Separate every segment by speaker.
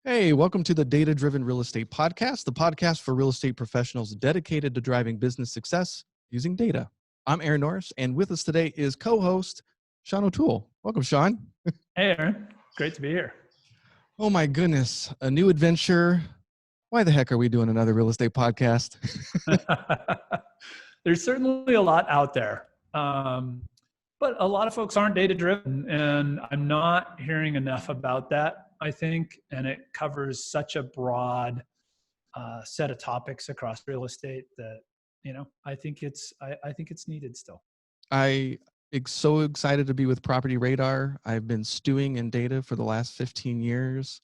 Speaker 1: Hey, welcome to the Data Driven Real Estate Podcast, the podcast for real estate professionals dedicated to driving business success using data. I'm Aaron Norris, and with us today is co-host Sean O'Toole. Welcome, Sean.
Speaker 2: Hey, Aaron. Great to be here.
Speaker 1: Oh my goodness, a new adventure. Why the heck are we doing another real estate podcast?
Speaker 2: There's certainly a lot out there, but a lot of folks aren't data driven, and I'm not hearing enough about that, I think, and it covers such a broad set of topics across real estate that, I think it's needed still.
Speaker 1: I'm so excited to be with PropertyRadar. I've been stewing in data for the last 15 years.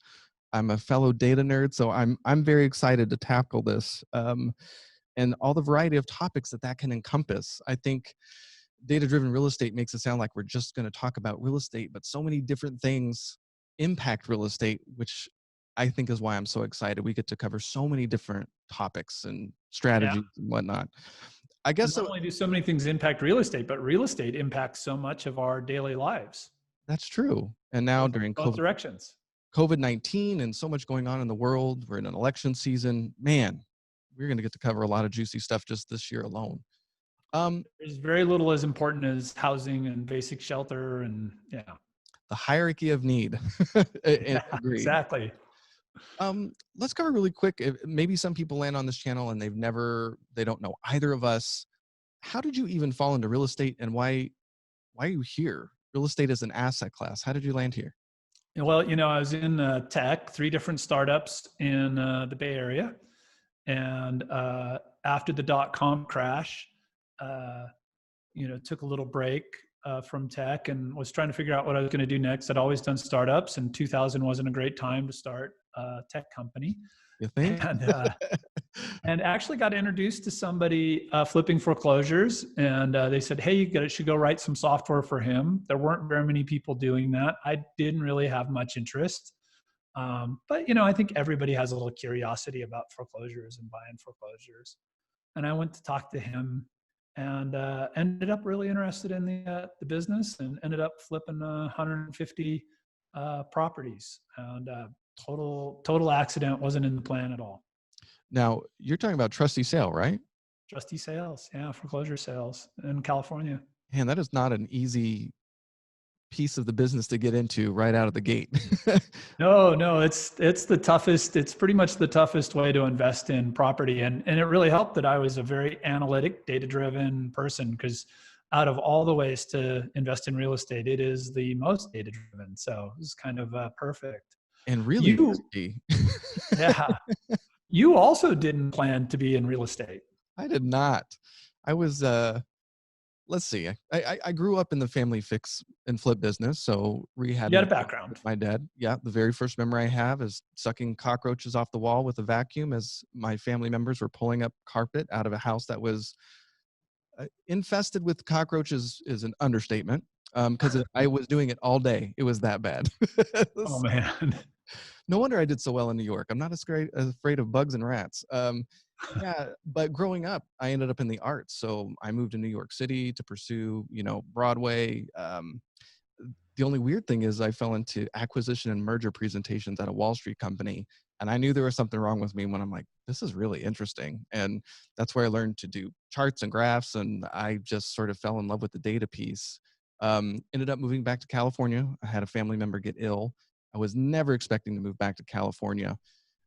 Speaker 1: I'm a fellow data nerd, so I'm very excited to tackle this and all the variety of topics that can encompass. I think data-driven real estate makes it sound like we're just going to talk about real estate, but so many different things impact real estate, which I think is why I'm so excited. We get to cover so many different topics and strategies and whatnot. I guess
Speaker 2: not only do so many things impact real estate, but real estate impacts so much of our daily lives.
Speaker 1: That's true. And now during
Speaker 2: both directions.
Speaker 1: COVID-19 and so much going on in the world, we're in an election season. Man, we're going to get to cover a lot of juicy stuff just this year alone.
Speaker 2: There's very little as important as housing and basic shelter and
Speaker 1: the hierarchy of need.
Speaker 2: Exactly.
Speaker 1: Let's cover really quick. Maybe some people land on this channel and they don't know either of us. How did you even fall into real estate, and why are you here? Real estate is an asset class. How did you land here?
Speaker 2: Well, I was in tech, 3 different startups in the Bay Area. And after the dot-com crash, took a little break from tech and was trying to figure out what I was going to do next. I'd always done startups, and 2000 wasn't a great time to start a tech company.
Speaker 1: You think?
Speaker 2: And actually got introduced to somebody flipping foreclosures, and they said, hey, you should go write some software for him. There weren't very many people doing that. I didn't really have much interest. But I think everybody has a little curiosity about foreclosures and buying foreclosures. And I went to talk to him and ended up really interested in the business, and ended up flipping 150 properties. And total accident, wasn't in the plan at all.
Speaker 1: Now, you're talking about trustee sale, right?
Speaker 2: Trustee sales, foreclosure sales in California.
Speaker 1: Man, that is not an easy piece of the business to get into right out of the gate.
Speaker 2: No, it's the toughest. It's pretty much the toughest way to invest in property. And it really helped that I was a very analytic, data-driven person, because out of all the ways to invest in real estate, it is the most data-driven. So it's kind of perfect.
Speaker 1: And really risky.
Speaker 2: Yeah. You also didn't plan to be in real estate.
Speaker 1: I did not. I was, let's see. I grew up in the family fix and flip business. So rehab.
Speaker 2: You had a background.
Speaker 1: My dad. Yeah. The very first memory I have is sucking cockroaches off the wall with a vacuum as my family members were pulling up carpet out of a house that was infested with cockroaches is an understatement. Because I was doing it all day. It was that bad.
Speaker 2: Oh, man.
Speaker 1: No wonder I did so well in New York. I'm not as afraid of bugs and rats. But growing up, I ended up in the arts. So I moved to New York City to pursue, Broadway. The only weird thing is I fell into acquisition and merger presentations at a Wall Street company. And I knew there was something wrong with me when I'm like, this is really interesting. And that's where I learned to do charts and graphs. And I just sort of fell in love with the data piece. Ended up moving back to California. I had a family member get ill. I was never expecting to move back to California,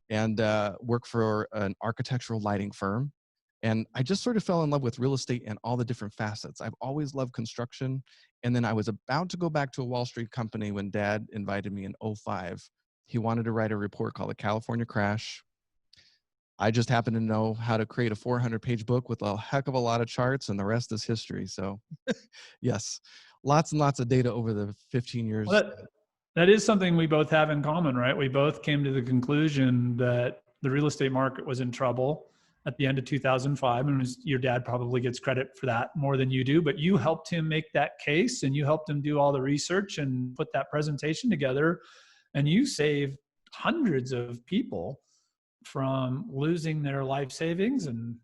Speaker 1: and work for an architectural lighting firm. And I just sort of fell in love with real estate and all the different facets. I've always loved construction. And then I was about to go back to a Wall Street company when Dad invited me in 2005. He wanted to write a report called The California Crash. I just happened to know how to create a 400-page book with a heck of a lot of charts, and the rest is history. So yes, lots and lots of data over the 15 years.
Speaker 2: That is something we both have in common, right? We both came to the conclusion that the real estate market was in trouble at the end of 2005. And your dad probably gets credit for that more than you do, but you helped him make that case, and you helped him do all the research and put that presentation together. And you saved hundreds of people from losing their life savings. And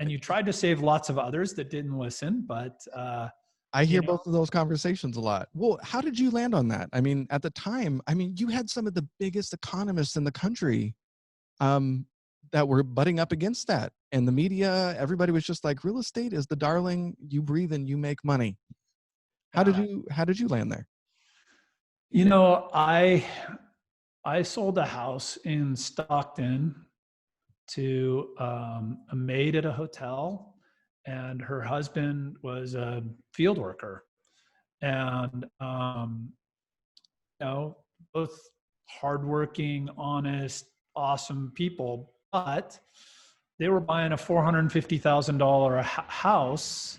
Speaker 2: you tried to save lots of others that didn't listen, but
Speaker 1: I
Speaker 2: you
Speaker 1: hear
Speaker 2: know?
Speaker 1: both of those conversations a lot. Well, how did you land on that? I mean, at the time, I mean, you had some of the biggest economists in the country um, that were butting up against that. And the media, everybody was just like, real estate is the darling, you breathe and you make money.
Speaker 2: Yeah.
Speaker 1: How did you land there?
Speaker 2: You know, I sold a house in Stockton to a maid at a hotel, and her husband was a field worker. And you know, both hardworking, honest, awesome people, but they were buying a $450,000 house,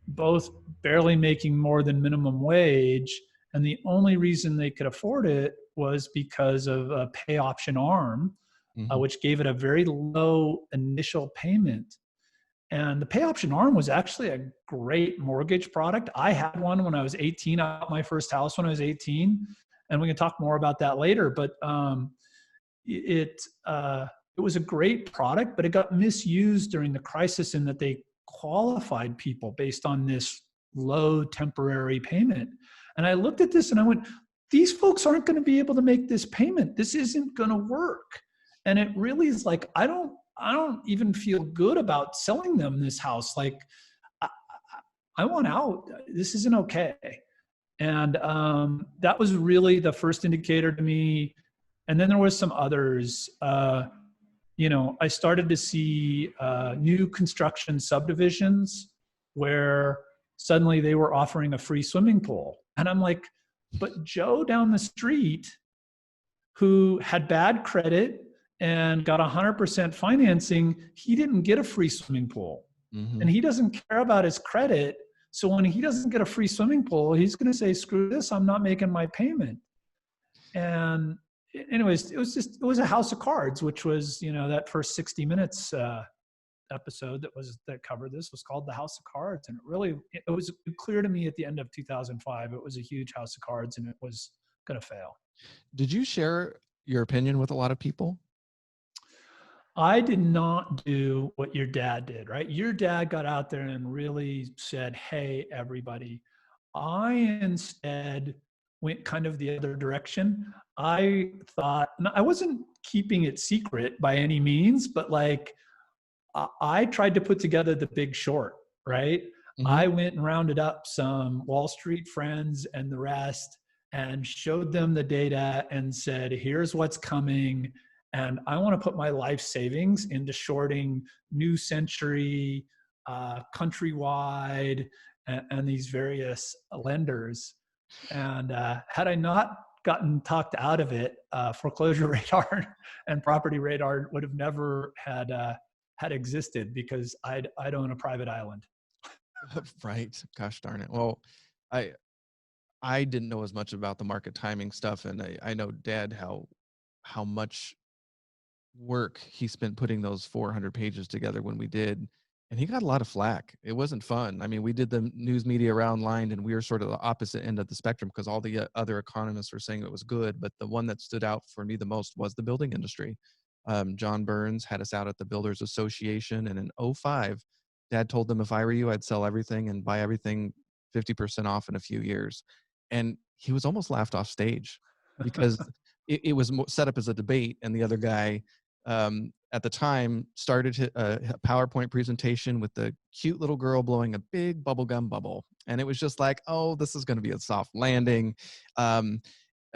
Speaker 2: both barely making more than minimum wage. And the only reason they could afford it was because of a pay option arm,
Speaker 1: Mhm.
Speaker 2: which gave it a very low initial payment. And the pay option arm was actually a great mortgage product. I had one when I was 18. I bought my first house when I was 18, and we can talk more about that later. But it it was a great product, but it got misused during the crisis in that they qualified people based on this low temporary payment. And I looked at this and I went, these folks aren't going to be able to make this payment. This isn't going to work. And it really is like, I don't even feel good about selling them this house. Like, I, I want out. This isn't okay. And that was really the first indicator to me. And then there was some others. You know, I started to see new construction subdivisions where suddenly they were offering a free swimming pool. And I'm like, but Joe down the street who had bad credit and got 100% financing, he didn't get a free swimming pool. And
Speaker 1: Mhm.
Speaker 2: he doesn't care about his credit. So when he doesn't get a free swimming pool, he's going to say, screw this, I'm not making my payment. And anyways, it was a house of cards, which was, you know, that first 60 minutes episode that covered this was called The House of Cards. And it was clear to me at the end of 2005, it was a huge house of cards and it was going to fail.
Speaker 1: Did you share your opinion with a lot of people?
Speaker 2: I did not do what your dad did, right? Your dad got out there and really said, hey, everybody. I instead went kind of the other direction. I thought, I wasn't keeping it secret by any means, but like I tried to put together the big short, right?
Speaker 1: Mhm.
Speaker 2: I went and rounded up some Wall Street friends and the rest and showed them the data and said, here's what's coming. And I want to put my life savings into shorting New Century, Countrywide, and these various lenders. And had I not gotten talked out of it, Foreclosure Radar and Property Radar would have never had existed because I'd own a private island.
Speaker 1: Right. Gosh darn it. Well, I I didn't know as much about the market timing stuff, and I know Dad how much work he spent putting those 400 pages together when we did, and he got a lot of flack. It wasn't fun. I mean, we did the news media round line, and we were sort of the opposite end of the spectrum because all the other economists were saying it was good, but the one that stood out for me the most was the building industry. John Burns had us out at the Builders Association, and in '05, Dad told them if I were you, I'd sell everything and buy everything 50% off in a few years. And he was almost laughed off stage because it was set up as a debate, and the other guy at the time started a PowerPoint presentation with the cute little girl blowing a big bubblegum bubble. And it was just like, oh, this is going to be a soft landing. Um,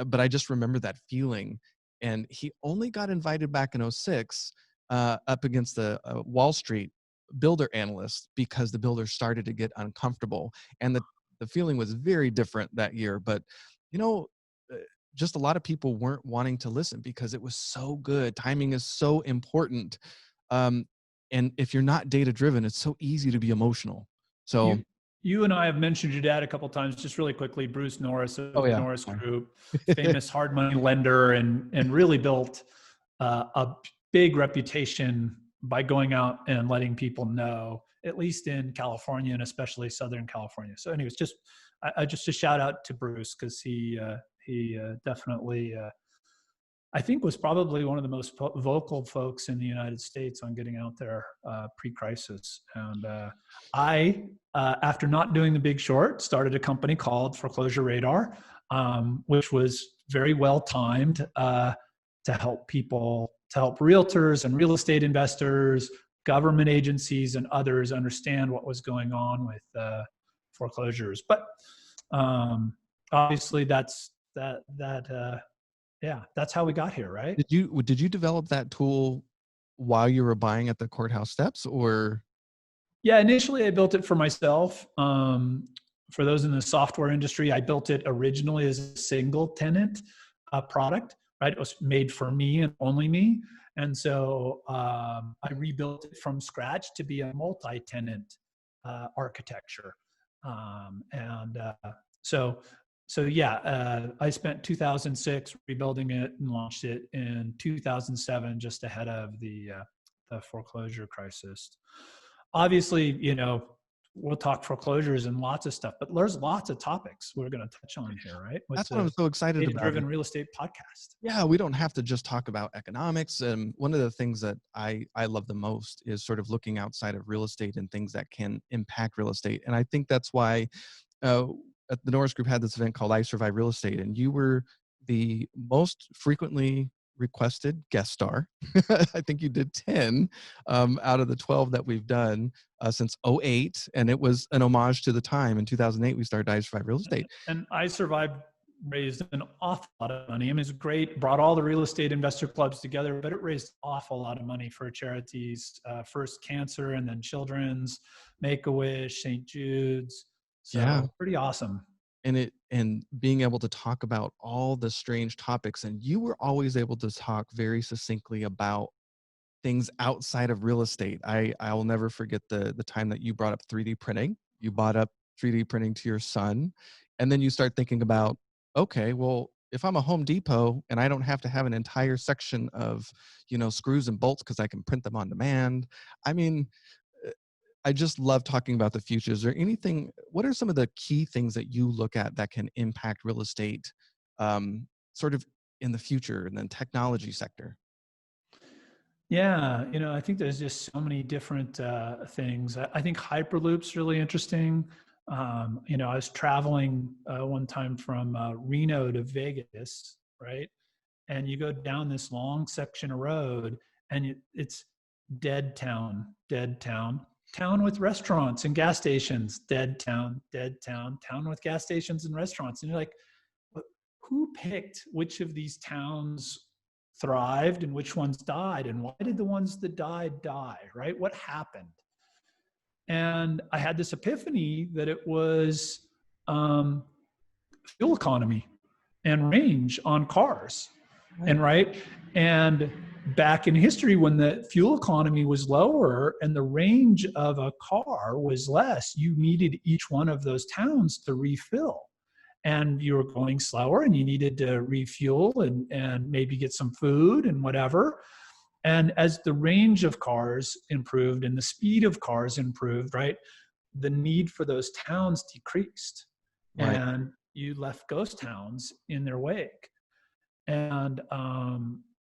Speaker 1: but I just remember that feeling. And he only got invited back in '06 up against the Wall Street builder analyst because the builders started to get uncomfortable. And the feeling was very different that year. But, you know, uh, just a lot of people weren't wanting to listen because it was so good. Timing is so important. Um, and if you're not data driven, it's so easy to be emotional. So,
Speaker 2: You you and I have mentioned your dad a couple of times. Just really quickly, Bruce Norris
Speaker 1: oh
Speaker 2: of the
Speaker 1: yeah.
Speaker 2: Norris Group, famous hard money lender, and really built a big reputation by going out and letting people know, at least in California and especially Southern California. So, anyways, I just a shout out to Bruce because he definitely I think was probably one of the most vocal folks in the United States on getting out there pre-crisis. And after not doing The Big Short, started a company called ForeclosureRadar, which was very well timed to help realtors and real estate investors, government agencies, and others understand what was going on with foreclosures. But obviously, that's how we got here, right?
Speaker 1: Did you develop that tool while you were buying at the courthouse steps, or?
Speaker 2: Yeah, initially I built it for myself. For those in the software industry, I built it originally as a single tenant product, right? It was made for me and only me. And so I rebuilt it from scratch to be a multi-tenant architecture. I spent 2006 rebuilding it and launched it in 2007, just ahead of the foreclosure crisis. Obviously, we'll talk foreclosures and lots of stuff, but there's lots of topics we're going to touch on here, right?
Speaker 1: That's what I'm so excited about.
Speaker 2: Data-driven real estate podcast.
Speaker 1: Yeah, we don't have to just talk about economics. And one of the things that I love the most is sort of looking outside of real estate and things that can impact real estate. And I think that's why the Norris Group had this event called I Survive Real Estate, and you were the most frequently requested guest star. I think you did 10 out of the 12 that we've done since 2008, and it was an homage to the time. In 2008, we started I Survive Real Estate.
Speaker 2: And I Survived raised an awful lot of money. I mean, it's great, brought all the real estate investor clubs together, but it raised an awful lot of money for charities, first cancer and then children's, Make-A-Wish, St. Jude's. So yeah, pretty awesome.
Speaker 1: And being able to talk about all the strange topics, and you were always able to talk very succinctly about things outside of real estate. I'll never forget the time that you brought up 3D printing. You brought up 3D printing to your son, and then you start thinking about, okay, well, if I'm a Home Depot and I don't have to have an entire section of, screws and bolts because I can print them on demand. I mean, I just love talking about the future. Is there anything, what are some of the key things that you look at that can impact real estate sort of in the future and then technology sector?
Speaker 2: Yeah, I think there's just so many different things. I think Hyperloop's really interesting. I was traveling one time from Reno to Vegas, right? And you go down this long section of road and it's dead town, town with restaurants and gas stations, dead town, town with gas stations and restaurants. And you're like, who picked which of these towns thrived and which ones died? And why did the ones that died die, right? What happened? And I had this epiphany that it was fuel economy and range on cars. Right. And back in history, when the fuel economy was lower and the range of a car was less, you needed each one of those towns to refill. And you were going slower and you needed to refuel and maybe get some food and whatever. And as the range of cars improved and the speed of cars improved, right, the need for those towns decreased. Right. And you left ghost towns in their wake. And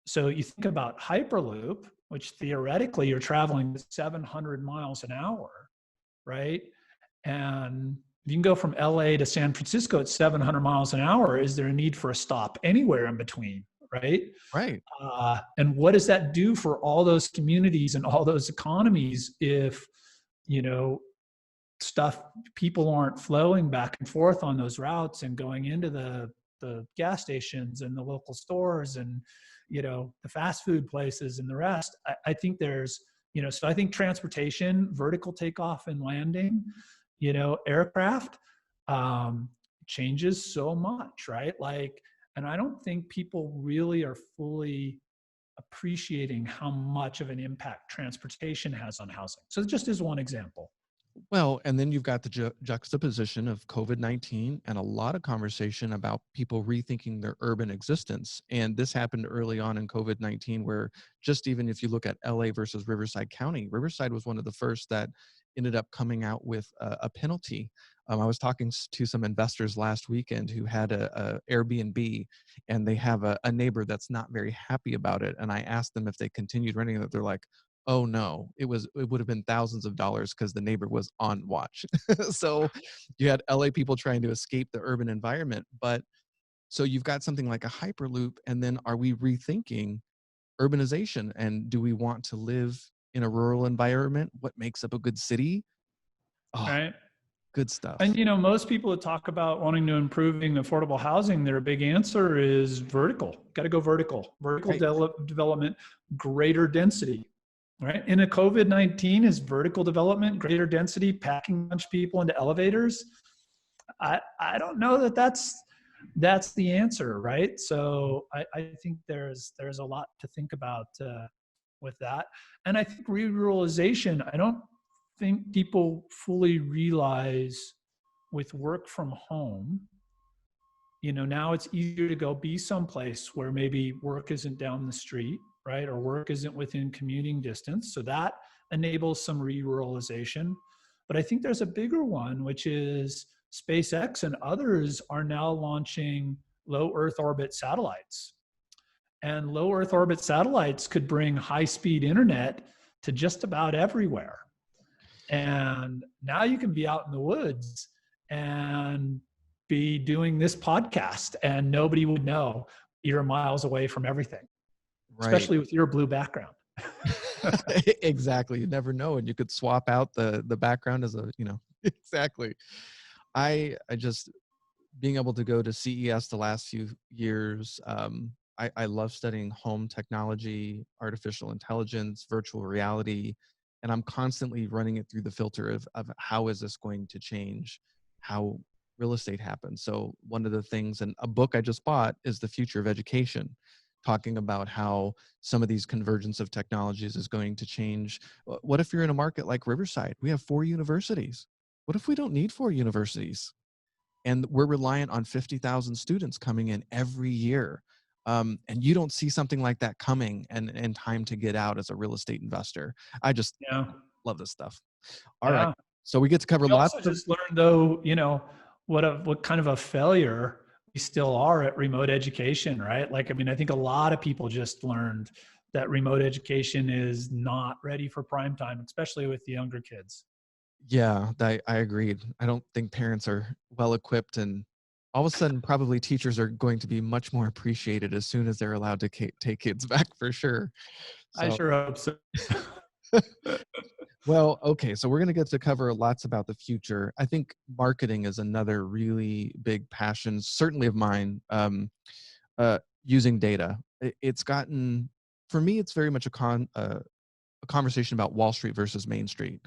Speaker 2: so you think about Hyperloop, which theoretically you're traveling 700 miles an hour, right? And if you can go from LA to San Francisco at 700 miles an hour, is there a need for a stop anywhere in between, right?
Speaker 1: Right.
Speaker 2: And what does that do for all those communities and all those economies if, people aren't flowing back and forth on those routes and going into the gas stations and the local stores and, the fast food places and the rest? I think there's, so I think transportation, vertical takeoff and landing, aircraft changes so much, right? And I don't think people really are fully appreciating how much of an impact transportation has on housing. So just as one example.
Speaker 1: Well, and then you've got the juxtaposition of COVID-19 and a lot of conversation about people rethinking their urban existence. And this happened early on in COVID-19, where just even if you look at LA versus Riverside County, Riverside was one of the first that ended up coming out with a penalty. I was talking to some investors last weekend who had a Airbnb, and they have a neighbor that's not very happy about it. And I asked them if they continued renting it. They're like, "Oh no, it would have been thousands of dollars because the neighbor was on watch." So you had LA people trying to escape the urban environment, but so you've got something like a hyperloop, and then are we rethinking urbanization, and do we want to live in a rural environment? What makes up a good city? Oh,
Speaker 2: Right.
Speaker 1: good stuff.
Speaker 2: And, most people that talk about wanting to improving affordable housing, their big answer is vertical. Got to go vertical,
Speaker 1: Right.
Speaker 2: development, greater density, right? In a COVID-19, is vertical development, greater density, packing a bunch of people into elevators? I don't know that that's the answer, right? So I think there's a lot to think about with that. And I think ruralization, I don't think people fully realize with work from home, now it's easier to go be someplace where maybe work isn't down the street, right? Or work isn't within commuting distance. So that enables some ruralization. But I think there's a bigger one, which is SpaceX and others are now launching low Earth orbit satellites. And low Earth orbit satellites could bring high speed internet to just about everywhere. And now you can be out in the woods and be doing this podcast and nobody would know you're miles away from everything,
Speaker 1: Right.
Speaker 2: especially with your blue background.
Speaker 1: Exactly. You never know. And you could swap out the background as exactly. I just being able to go to CES the last few years. I love studying home technology, artificial intelligence, virtual reality, and I'm constantly running it through the filter of how is this going to change how real estate happens. So one of the things, and a book I just bought is The Future of Education, talking about how some of these convergence of technologies is going to change. What if you're in a market like Riverside? We have 4 universities. What if we don't need 4 universities? And we're reliant on 50,000 students coming in every year. And you don't see something like that coming and time to get out as a real estate investor. I just
Speaker 2: Yeah.
Speaker 1: love this stuff. All right.
Speaker 2: Yeah.
Speaker 1: So we get to cover
Speaker 2: We
Speaker 1: lots
Speaker 2: also
Speaker 1: of,
Speaker 2: just learned though, what kind of a failure we still are at remote education, right? Like, I mean, I think a lot of people just learned that remote education is not ready for prime time, especially with the younger kids.
Speaker 1: yeah, I agreed. I don't think parents are well equipped, and all of a sudden probably teachers are going to be much more appreciated as soon as they're allowed to take kids back for sure.
Speaker 2: I
Speaker 1: So
Speaker 2: sure hope so.
Speaker 1: well, okay, so we're going to get to cover lots about the future. I think marketing is another really big passion, certainly of mine. Using data, it's gotten, for me, it's very much a conversation about Wall Street versus Main Street.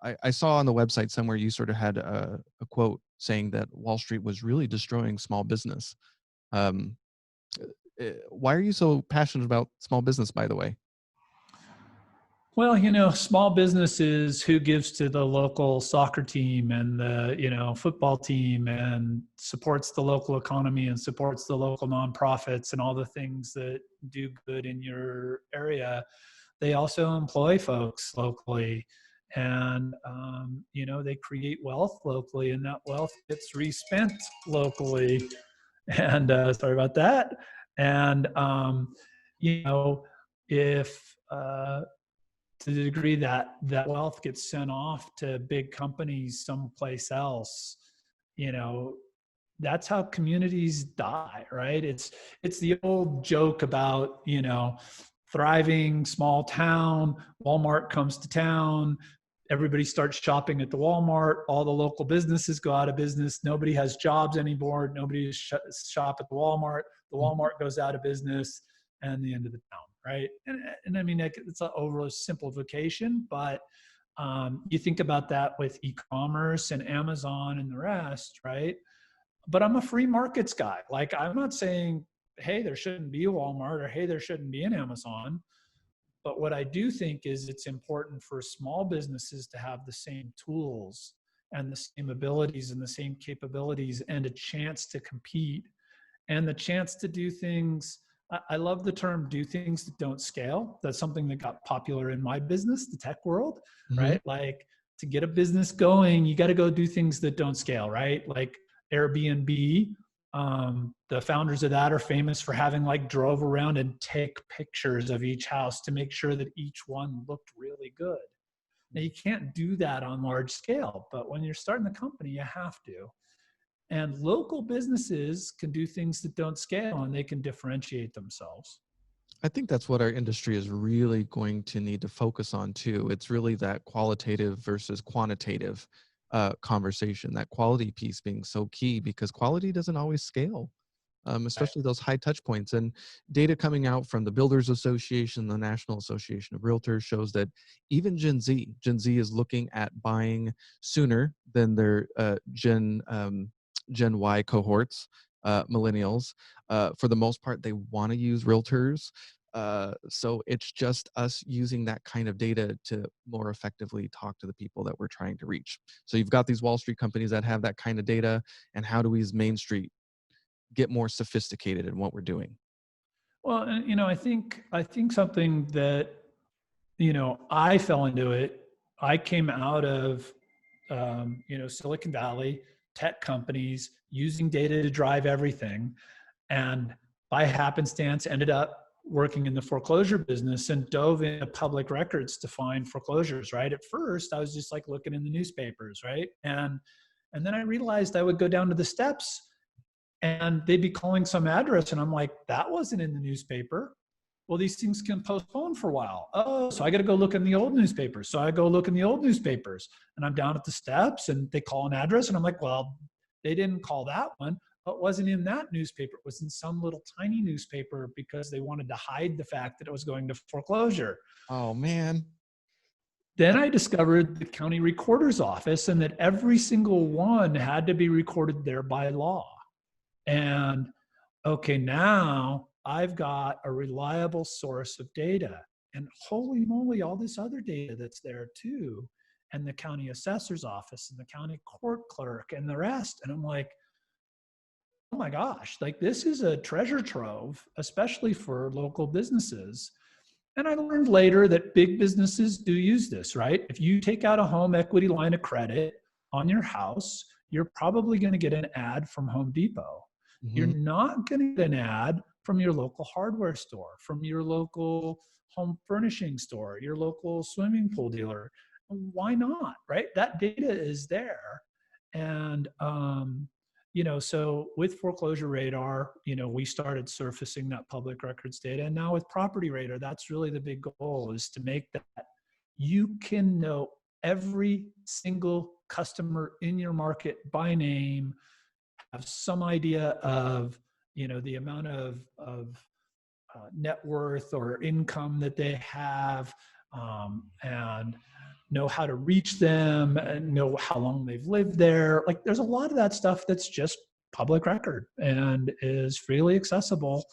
Speaker 1: I saw on the website somewhere you sort of had a quote saying that Wall Street was really destroying small business. Um, why are you so passionate about small business, by the way?
Speaker 2: Well, small businesses who gives to the local soccer team and the, football team and supports the local economy and supports the local nonprofits and all the things that do good in your area. They also employ folks locally and, they create wealth locally and that wealth gets respent locally. And sorry about that. And, if, to the degree that that wealth gets sent off to big companies someplace else, you know, that's how communities die, right? It's the old joke about, thriving small town, Walmart comes to town, everybody starts shopping at the Walmart, all the local businesses go out of business, nobody has jobs anymore, nobody shop at the Walmart goes out of business, and the end of the town, right? And I mean, it's an oversimplification, but you think about that with e-commerce and Amazon and the rest, right? But I'm a free markets guy. Like, I'm not saying, hey, there shouldn't be a Walmart or hey, there shouldn't be an Amazon. But what I do think is it's important for small businesses to have the same tools and the same abilities and the same capabilities and a chance to compete and the chance to do things I love the term "do things that don't scale." That's something that got popular in my business, the tech world,
Speaker 1: Hmm.
Speaker 2: right? Like to get a business going, you got to go do things that don't scale, right? Like Airbnb. The founders of that are famous for having like drove around and take pictures of each house to make sure that each one looked really good. Now you can't do that on large scale, but when you're starting the company, you have to. And local businesses can do things that don't scale and they can differentiate themselves.
Speaker 1: I think that's what our industry is really going to need to focus on too. It's really that qualitative versus quantitative conversation, that quality piece being so key because quality doesn't always scale,
Speaker 2: Right.
Speaker 1: especially those high touch points. And data coming out from the Builders Association, the National Association of Realtors shows that even Gen Z is looking at buying sooner than their Gen Y cohorts, millennials. For the most part, they want to use realtors. So it's just us using that kind of data to more effectively talk to the people that we're trying to reach. So you've got these Wall Street companies that have that kind of data, and how do we as Main Street get more sophisticated in what we're doing?
Speaker 2: Well, and, I think something that I fell into it. I came out of Silicon Valley, tech companies using data to drive everything, and by happenstance ended up working in the foreclosure business and dove into public records to find foreclosures. Right at first, I was just like looking in the newspapers, right, and then I realized I would go down to the steps and they'd be calling some address and I'm like, that wasn't in the newspaper. Well, these things can postpone for a while. Oh, so I got to go look in the old newspapers. So I go look in the old newspapers and I'm down at the steps and they call an address and I'm like, well, they didn't call that one. It wasn't in that newspaper. It was in some little tiny newspaper because they wanted to hide the fact that it was going to foreclosure.
Speaker 1: Oh man.
Speaker 2: Then I discovered the county recorder's office and that every single one had to be recorded there by law. And okay, now I've got a reliable source of data. And holy moly, all this other data that's there too. And the county assessor's office and the county court clerk and the rest. And I'm like, oh my gosh, like this is a treasure trove, especially for local businesses. And I learned later that big businesses do use this, right? If you take out a home equity line of credit on your house, you're probably going to get an ad from Home Depot. You're
Speaker 1: Hmm.
Speaker 2: not going to get an ad from your local hardware store, from your local home furnishing store, your local swimming pool dealer. Why not, right? That data is there. And so with Foreclosure Radar, we started surfacing that public records data. And now with Property Radar, that's really the big goal, is to make that you can know every single customer in your market by name, have some idea of, the amount of net worth or income that they have, and know how to reach them and know how long they've lived there. Like there's a lot of that stuff that's just public record and is freely accessible,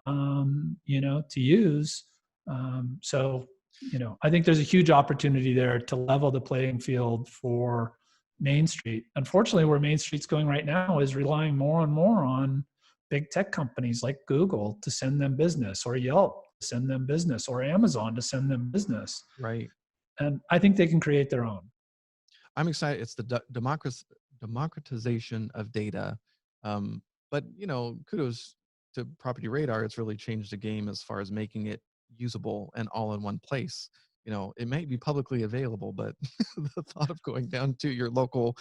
Speaker 2: to use. I think there's a huge opportunity there to level the playing field for Main Street. Unfortunately, where Main Street's going right now is relying more and more on big tech companies like Google to send them business, or Yelp to send them business, or Amazon to send them business.
Speaker 1: Right.
Speaker 2: And I think they can create their own.
Speaker 1: I'm excited. It's the democratization of data. But kudos to Property Radar. It's really changed the game as far as making it usable and all in one place. It may be publicly available, but the thought of going down to your local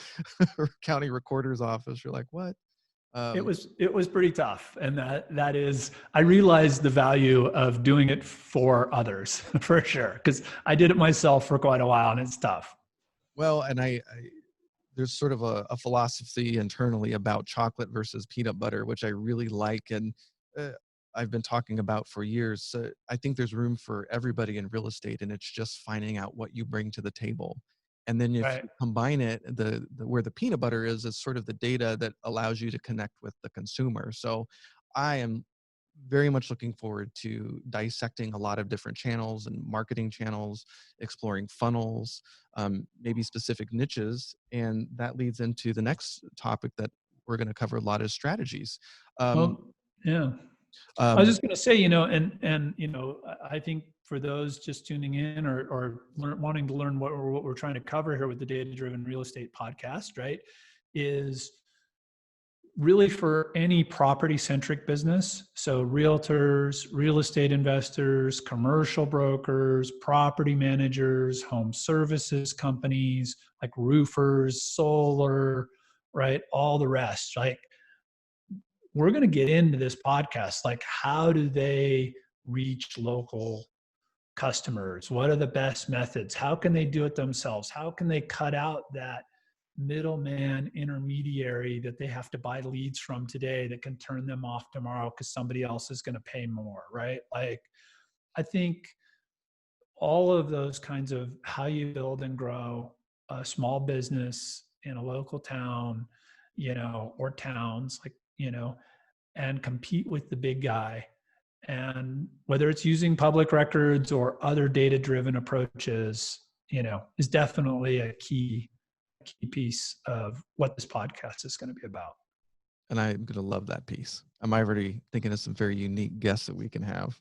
Speaker 1: county recorder's office, you're like, what?
Speaker 2: It
Speaker 1: Um,
Speaker 2: was pretty tough, and that is, I realized the value of doing it for others for sure, because I did it myself for quite a while, and it's tough.
Speaker 1: well, and there's sort of a philosophy internally about chocolate versus peanut butter, which I really like, and uh, I've been talking about for years. I think there's room for everybody in real estate, and it's just finding out what you bring to the table. And then if
Speaker 2: Right.
Speaker 1: you combine it, the where the peanut butter is sort of the data that allows you to connect with the consumer. So I am very much looking forward to dissecting a lot of different channels and marketing channels, exploring funnels, maybe specific niches. And that leads into the next topic that we're going to cover a lot, is strategies. Um,
Speaker 2: Well, yeah. I was just going to say, I think for those just tuning in or wanting to learn what we're trying to cover here with the Data-Driven Real Estate podcast, right, is really for any property-centric business. So realtors, real estate investors, commercial brokers, property managers, home services companies, like roofers, solar, right, all the rest. Like, we're going to get into this podcast, like how do they reach local customers? What are the best methods? How can they do it themselves? How can they cut out that middleman intermediary that they have to buy leads from today that can turn them off tomorrow because somebody else is going to pay more, right? Like, I think all of those kinds of how you build and grow a small business in a local town, or towns, like, and compete with the big guy. And whether it's using public records or other data-driven approaches, is definitely a key piece of what this podcast is going to be about.
Speaker 1: And I'm going to love that piece. I'm already thinking of some very unique guests that we can have.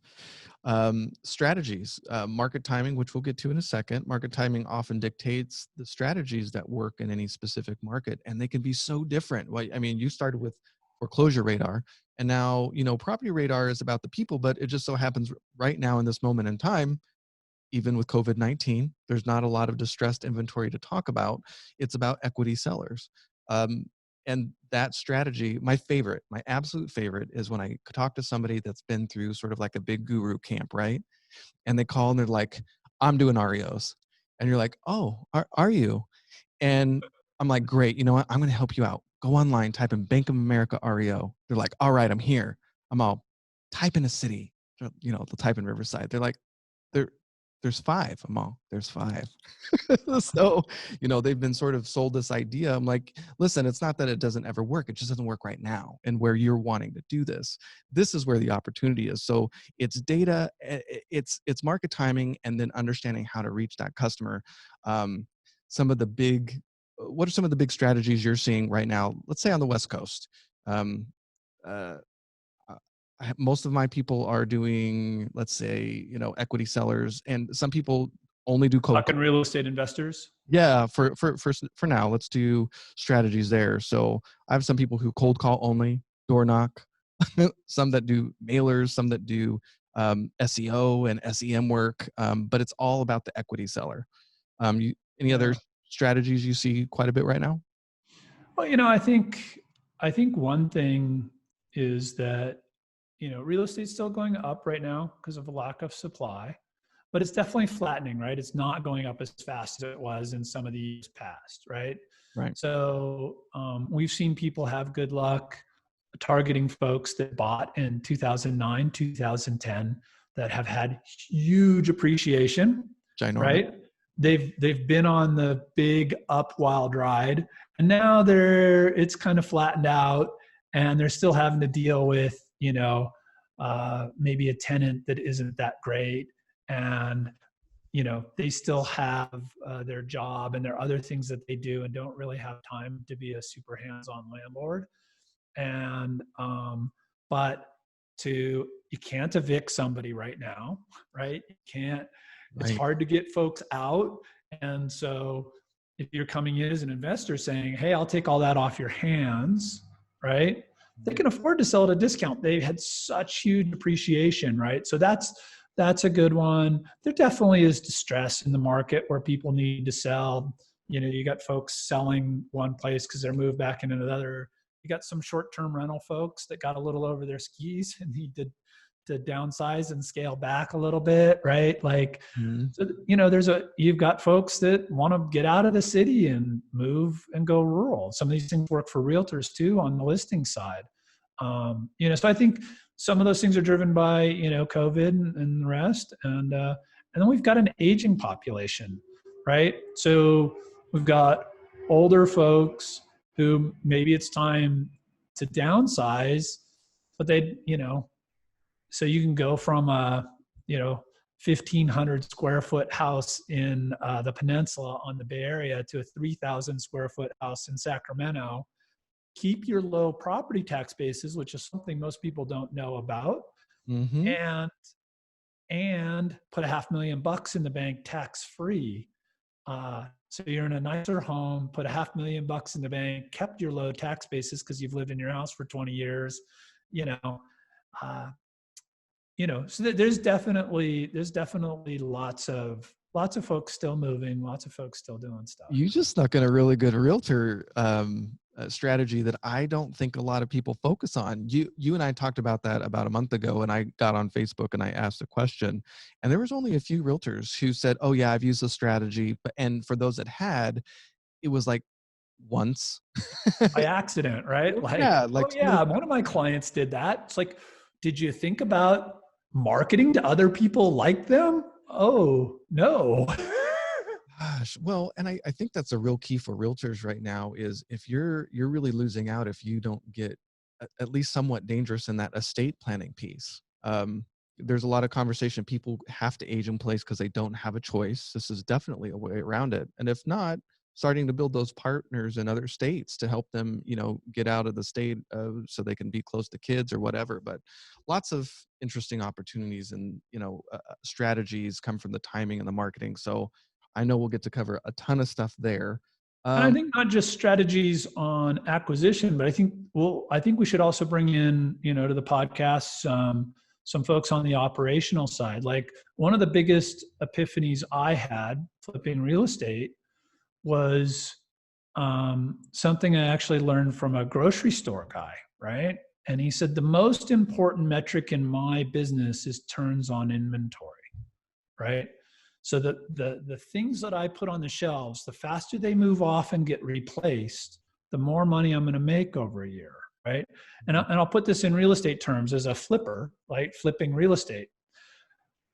Speaker 1: Strategies, market timing, which we'll get to in a second. Market timing often dictates the strategies that work in any specific market, and they can be so different. Well, I mean, you started with ForeclosureRadar, and now, PropertyRadar is about the people, but it just so happens right now in this moment in time, even with COVID-19, there's not a lot of distressed inventory to talk about. It's about equity sellers. And that strategy, my absolute favorite is when I talk to somebody that's been through sort of like a big guru camp, right? And they call and they're like, I'm doing REOs. And you're like, oh, are you? And I'm like, great, you know what? I'm going to help you out. Go online, type in Bank of America REO. They're like, all right, I'm here. I'm all, type in a city. They'll type in Riverside. They're like, there's 5. I'm all, there's 5. So, they've been sort of sold this idea. I'm like, listen, it's not that it doesn't ever work. It just doesn't work right now. And where you're wanting to do this is where the opportunity is. So it's data, it's market timing, and then understanding how to reach that customer. What are some of the big strategies you're seeing right now? Let's say on the West Coast. Most of my people are doing, let's say, equity sellers, and some people only do cold
Speaker 2: Talking real estate investors.
Speaker 1: Yeah, for now, let's do strategies there. So I have some people who cold call only, door knock, some that do mailers, some that do SEO and SEM work, but it's all about the equity seller. Any other strategies you see quite a bit right now?
Speaker 2: Well, I think one thing is that, real estate's still going up right now because of a lack of supply, but it's definitely flattening, right? It's not going up as fast as it was in some of the years past, right?
Speaker 1: Right.
Speaker 2: So we've seen people have good luck targeting folks that bought in 2009, 2010 that have had huge appreciation,
Speaker 1: Ginormous.
Speaker 2: Right? They've been on the big up wild ride, and now it's kind of flattened out, and they're still having to deal with maybe a tenant that isn't that great, and they still have their job and their other things that they do, and don't really have time to be a super hands-on landlord. And but you can't evict somebody right now, right? You can't. It's hard to get folks out. And so if you're coming in as an investor saying, hey, I'll take all that off your hands, right? They can afford to sell at a discount. They had such huge appreciation, right? So that's a good one. There definitely is distress in the market where people need to sell. You got folks selling one place because they're moved back into another. You got some short-term rental folks that got a little over their skis and need to downsize and scale back a little bit, right? Like, so, you've got folks that want to get out of the city and move and go rural. Some of these things work for realtors too on the listing side. So I think some of those things are driven by, COVID and the rest. And then we've got an aging population, right? So we've got older folks who maybe it's time to downsize, but so you can go from a, 1,500 square foot house in the peninsula on the Bay Area to a 3,000 square foot house in Sacramento. keep your low property tax bases, which is something most people don't know about,
Speaker 1: Mm-hmm.
Speaker 2: and put $500,000 in the bank tax free. So you're in a nicer home, put $500,000 in the bank, kept your low tax basis because you've lived in your house for 20 years, you know, so there's definitely lots of folks still moving, lots of folks still doing stuff.
Speaker 1: You just snuck in a really good realtor strategy that I don't think a lot of people focus on. You and I talked about that about a month ago, and I got on Facebook and I asked a question, and there was only a few realtors who said, "Oh yeah, I've used this strategy," and for those that had, it was like once
Speaker 2: By accident, right? Like,
Speaker 1: yeah,
Speaker 2: oh
Speaker 1: like somebody.
Speaker 2: yeah, one of my clients did that. It's like, did you think about marketing to other people like them? Oh no.
Speaker 1: Gosh, well, and I think that's a real key for realtors right now is if you're really losing out if you don't get at least somewhat dangerous in that estate planning piece. There's a lot of conversation. People have to age in place because they don't have a choice. This is definitely a way around it. And if not, starting to build those partners in other states to help them, get out of the state so they can be close to kids or whatever. But lots of interesting opportunities and, strategies come from the timing and the marketing. So I know we'll get to cover a ton of stuff there.
Speaker 2: And I think not just strategies on acquisition, but I think we should also bring in, to the podcast, some folks on the operational side. Like one of the biggest epiphanies I had flipping real estate was something I actually learned from a grocery store guy, right? And he said, the most important metric in my business is turns on inventory, right? So the things that I put on the shelves, the faster they move off and get replaced, the more money I'm going to make over a year, right? And I'll put this in real estate terms as a flipper, right? Flipping real estate.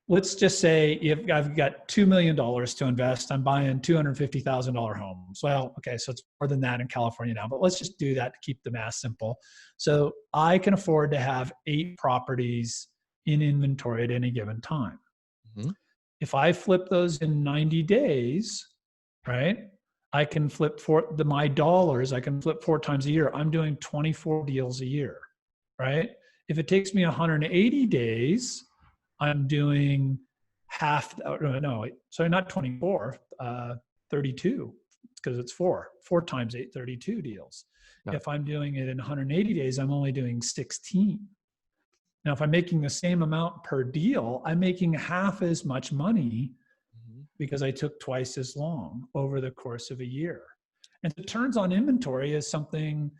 Speaker 2: Let's just say if I've got $2 million to invest, I'm buying $250,000 homes. Well, okay, so it's more than that in California now, but let's just do that to keep the math simple. So I can afford to have 8 properties in inventory at any given time. Mm-hmm. If I flip those in 90 days, right, I can flip my dollars, I can flip 4 times a year. I'm doing 24 deals a year, right? If it takes me 180 days, I'm doing not 24, 32, because it's 4 times 8, 32 deals. No. If I'm doing it in 180 days, I'm only doing 16. Now, if I'm making the same amount per deal, I'm making half as much money because I took twice as long over the course of a year. And the turns on inventory is something,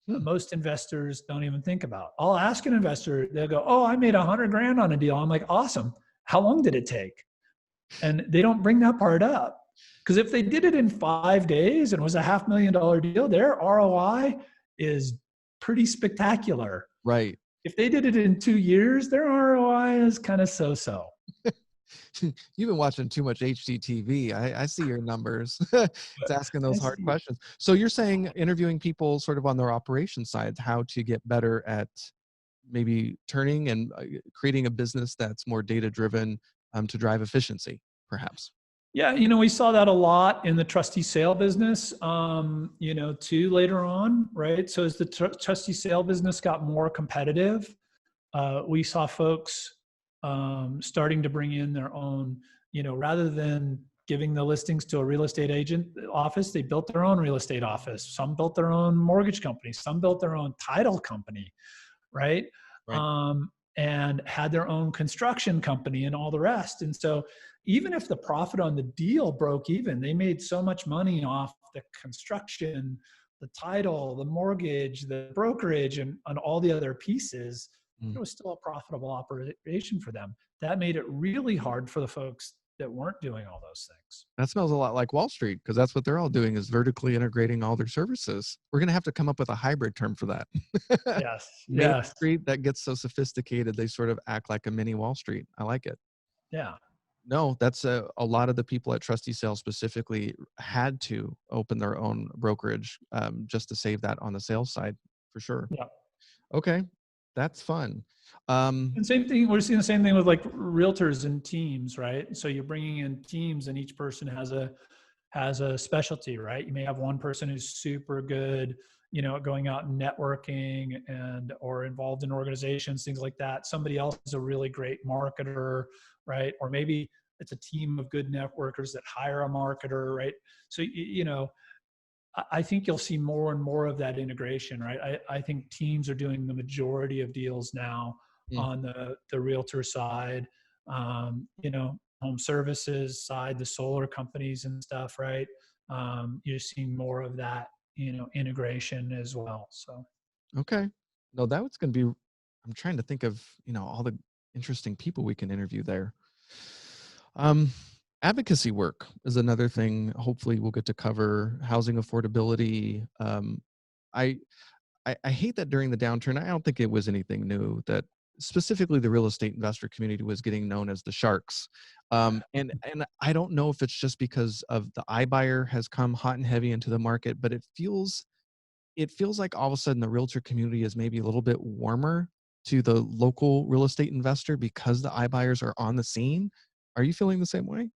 Speaker 2: most investors don't even think about. I'll ask an investor, they'll go, "Oh, I made $100,000 on a deal." I'm like, "Awesome. How long did it take?" And they don't bring that part up. Because if they did it in 5 days and it was a $500,000 deal, their ROI is pretty spectacular.
Speaker 1: Right.
Speaker 2: If they did it in 2 years, their ROI is kind of so-so.
Speaker 1: You've been watching too much HGTV. I see your numbers. It's asking those hard questions. So you're saying interviewing people sort of on their operation side, how to get better at maybe turning and creating a business that's more data-driven to drive efficiency, perhaps.
Speaker 2: Yeah, we saw that a lot in the trustee sale business, too, later on, right? So as the trustee sale business got more competitive, we saw folks starting to bring in their own, rather than giving the listings to a real estate agent office, they built their own real estate office. Some built their own mortgage company. Some built their own title company, right? And had their own construction company and all the rest. And so even if the profit on the deal broke even, they made so much money off the construction, the title, the mortgage, the brokerage, and all the other pieces. It was still a profitable operation for them. That made it really hard for the folks that weren't doing all those things.
Speaker 1: That smells a lot like Wall Street, because that's what they're all doing, is vertically integrating all their services. We're going to have to come up with a hybrid term for that.
Speaker 2: Yes.
Speaker 1: Main Street that gets so sophisticated, they sort of act like a mini Wall Street. I like it.
Speaker 2: Yeah.
Speaker 1: No, that's a lot of the people at Trustee Sales specifically had to open their own brokerage just to save that on the sales side, for sure.
Speaker 2: Yeah.
Speaker 1: Okay. That's fun.
Speaker 2: And same thing, we're seeing the same thing with like realtors and teams, right? So you're bringing in teams and each person has a specialty, right? You may have one person who's super good going out and networking and or involved in organizations, things like that. Somebody else is a really great marketer, right? Or maybe it's a team of good networkers that hire a marketer, right? So I think you'll see more and more of that integration, right? I think teams are doing the majority of deals now
Speaker 1: Mm.
Speaker 2: on the realtor side, home services side, the solar companies and stuff, right? You're seeing more of that, integration as well. So.
Speaker 1: Okay. No, that was going to be, I'm trying to think of, all the interesting people we can interview there. Um, Advocacy work is another thing. Hopefully we'll get to cover housing affordability. I, I hate that during the downturn, I don't think it was anything new that specifically the real estate investor community was getting known as the sharks. And I don't know if it's just because of the iBuyer has come hot and heavy into the market, but it feels like all of a sudden the realtor community is maybe a little bit warmer to the local real estate investor because the iBuyers are on the scene. Are you feeling the same way?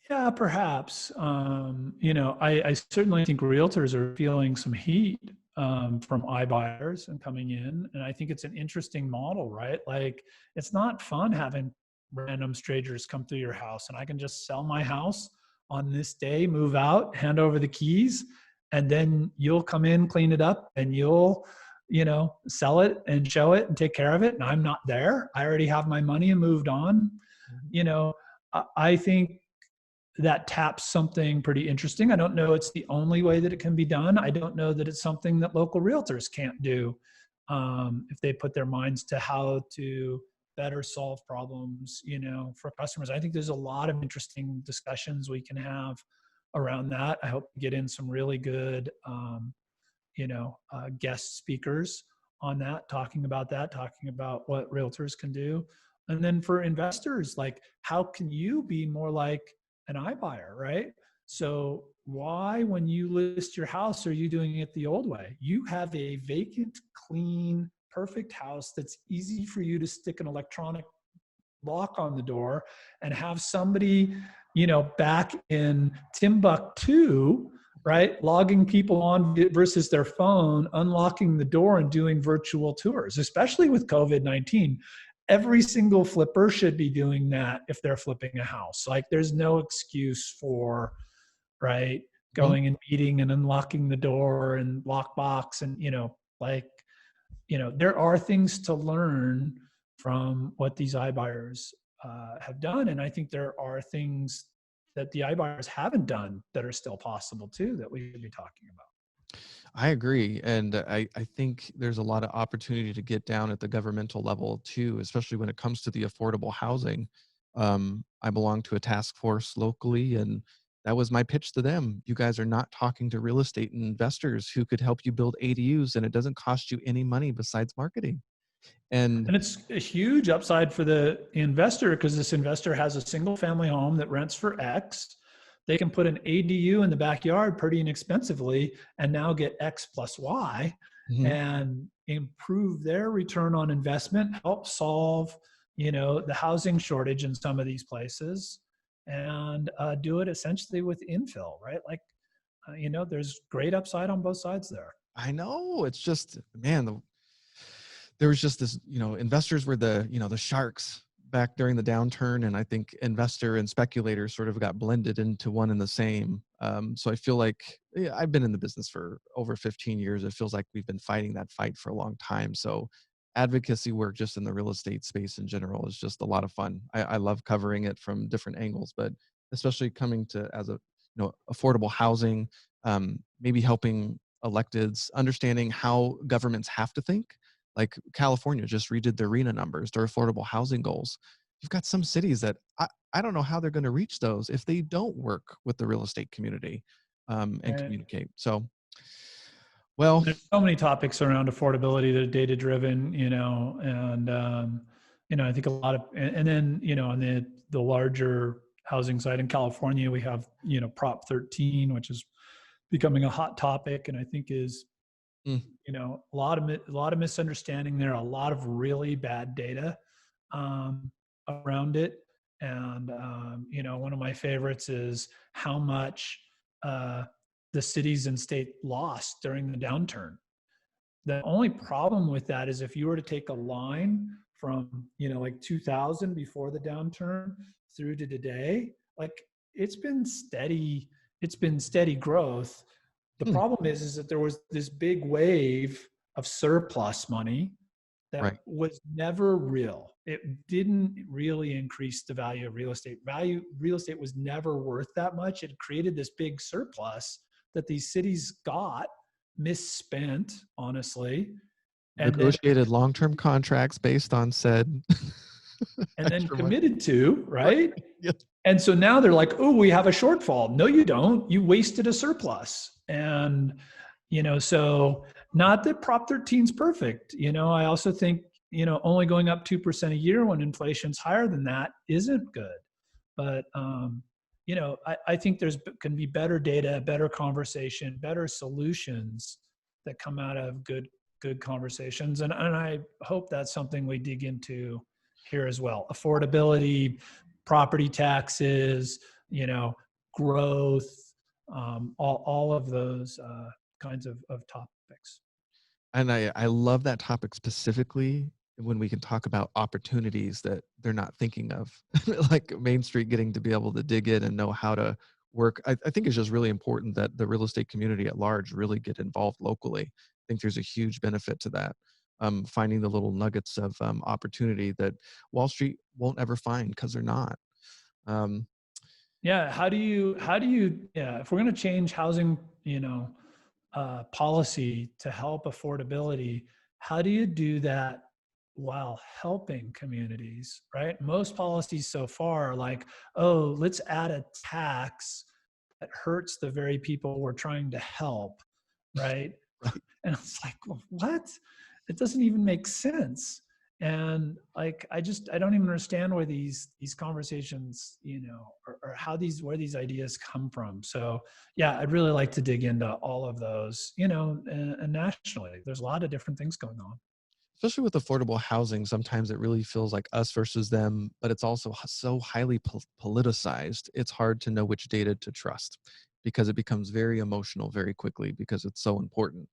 Speaker 2: Yeah, perhaps. I certainly think realtors are feeling some heat from iBuyers and coming in. And I think it's an interesting model, right? Like, it's not fun having random strangers come through your house and I can just sell my house on this day, move out, hand over the keys, and then you'll come in, clean it up, and you'll, sell it and show it and take care of it. And I'm not there. I already have my money and moved on.
Speaker 1: Mhm.
Speaker 2: You know, I think that taps something pretty interesting. I don't know it's the only way that it can be done. I don't know that it's something that local realtors can't do if they put their minds to how to better solve problems, for customers. I think there's a lot of interesting discussions we can have around that. I hope to get in some really good, guest speakers on that, talking about what realtors can do. And then for investors, like, how can you be more like an iBuyer, right? So why, when you list your house, are you doing it the old way? You have a vacant, clean, perfect house that's easy for you to stick an electronic lock on the door and have somebody, back in Timbuktu, right, logging people on versus their phone, unlocking the door and doing virtual tours, especially with COVID-19. Every single flipper should be doing that if they're flipping a house. Like, there's no excuse for, right,
Speaker 1: Mhm.
Speaker 2: going and meeting and unlocking the door and lockbox and, there are things to learn from what these iBuyers have done. And I think there are things that the iBuyers haven't done that are still possible too, that we should be talking about.
Speaker 1: I agree. And I think there's a lot of opportunity to get down at the governmental level too, especially when it comes to the affordable housing. I belong to a task force locally, and that was my pitch to them. You guys are not talking to real estate investors who could help you build ADUs, and it doesn't cost you any money besides marketing. And
Speaker 2: And it's a huge upside for the investor because this investor has a single family home that rents for X. They can put an ADU in the backyard pretty inexpensively and now get X plus Y
Speaker 1: Mhm.
Speaker 2: and improve their return on investment, help solve, the housing shortage in some of these places, and do it essentially with infill, right? Like, there's great upside on both sides there.
Speaker 1: I know, it's just, man, there was just this, investors were the sharks back during the downturn. And I think investor and speculator sort of got blended into one and the same. So I feel like, yeah, I've been in the business for over 15 years. It feels like we've been fighting that fight for a long time. So advocacy work just in the real estate space in general is just a lot of fun. I love covering it from different angles, but especially coming to as a, affordable housing, maybe helping electeds understanding how governments have to think. Like California just redid their RENA numbers, their affordable housing goals. You've got some cities that I don't know how they're going to reach those if they don't work with the real estate community and
Speaker 2: Right.
Speaker 1: communicate. So, well,
Speaker 2: There's so many topics around affordability that are data driven, and I think a lot of, and then on the larger housing side in California, we have Prop 13, which is becoming a hot topic, and I think is
Speaker 1: mm,
Speaker 2: a lot of misunderstanding there, a lot of really bad data um, around it, and one of my favorites is how much. the cities and state lost during the downturn. The only problem with that is if you were to take a line from, like 2000 before the downturn through to today, like it's been steady growth. The problem is that there was this big wave of surplus money that was never real. It didn't really increase the value of real estate. Real estate was never worth that much. It created this big surplus that these cities got misspent, honestly. And
Speaker 1: negotiated long-term contracts based on said
Speaker 2: and then committed to, right?
Speaker 1: Yep.
Speaker 2: And so now they're like, oh, we have a shortfall. No, you don't. You wasted a surplus. And, so not that Prop 13 is perfect. I also think, only going up 2% a year when inflation's higher than that isn't good. But, I think can be better data, better conversation, better solutions that come out of good conversations. And I hope that's something we dig into here as well. Affordability, property taxes, growth, all of those kinds of topics.
Speaker 1: And I love that topic specifically when we can talk about opportunities that they're not thinking of, like Main Street getting to be able to dig in and know how to work. I think it's just really important that the real estate community at large really get involved locally. I think there's a huge benefit to that. Finding the little nuggets of opportunity that Wall Street won't ever find because they're not.
Speaker 2: Yeah. How do you, if we're going to change housing, policy to help affordability, how do you do that while helping communities, right? Most policies so far are like, oh, let's add a tax that hurts the very people we're trying to help, right? And it's like, well, what? It doesn't even make sense. And like, I don't even understand where these conversations, or where these ideas come from. So yeah, I'd really like to dig into all of those, and nationally, there's a lot of different things going on.
Speaker 1: Especially with affordable housing, sometimes it really feels like us versus them, but it's also so highly politicized. It's hard to know which data to trust because it becomes very emotional very quickly because it's so important.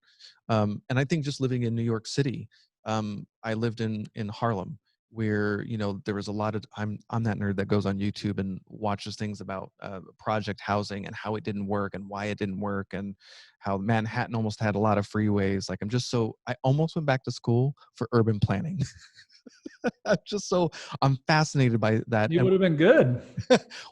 Speaker 1: And I think just living in New York City, I lived in Harlem, where there was a lot of I'm that nerd that goes on YouTube and watches things about project housing and how it didn't work and why it didn't work and how Manhattan almost had a lot of freeways. Like I almost went back to school for urban planning. I'm fascinated by that.
Speaker 2: You would have been good.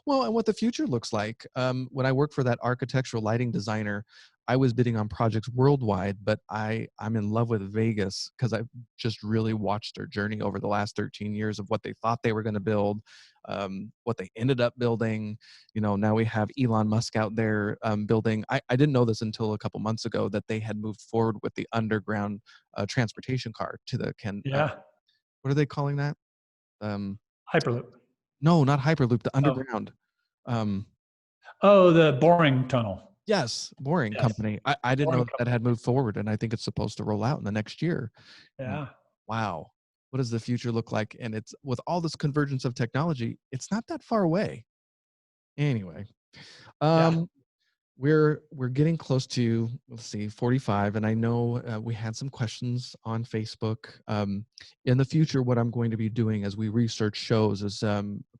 Speaker 1: Well, and what the future looks like. When I worked for that architectural lighting designer, I was bidding on projects worldwide, but I'm in love with Vegas because I've just really watched their journey over the last 13 years of what they thought they were going to build, what they ended up building. Now we have Elon Musk out there building. I didn't know this until a couple months ago that they had moved forward with the underground transportation car to the what are they calling that?
Speaker 2: Hyperloop.
Speaker 1: No, not Hyperloop, the underground.
Speaker 2: The boring tunnel.
Speaker 1: Yes, boring company. I didn't know that had moved forward, and I think it's supposed to roll out in the next year.
Speaker 2: Yeah.
Speaker 1: Wow. What does the future look like? And it's with all this convergence of technology, it's not that far away. Anyway, we're getting close to, let's see, 45, and I know we had some questions on Facebook. In the future, what I'm going to be doing as we research shows is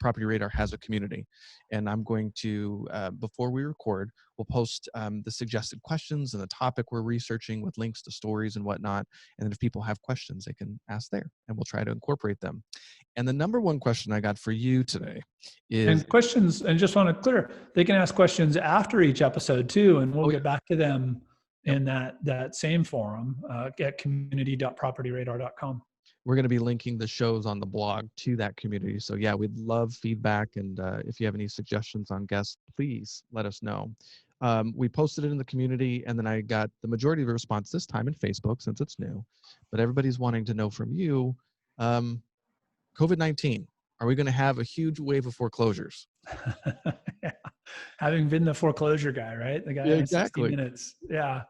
Speaker 1: PropertyRadar has a community, and I'm going to, before we record, we'll post the suggested questions and the topic we're researching with links to stories and whatnot, and then if people have questions, they can ask there, and we'll try to incorporate them. And the number one question I got for you today is...
Speaker 2: And questions, and just want to clear, they can ask questions after each episode too, and we'll get back to them in that same forum at community.propertyradar.com.
Speaker 1: We're going to be linking the shows on the blog to that community. So yeah, we'd love feedback. And if you have any suggestions on guests, please let us know. We posted it in the community, and then I got the majority of the response this time in Facebook since it's new. But everybody's wanting to know from you, COVID-19, are we going to have a huge wave of foreclosures?
Speaker 2: Yeah. Having been the foreclosure guy, right? The guy in 60 minutes. Yeah.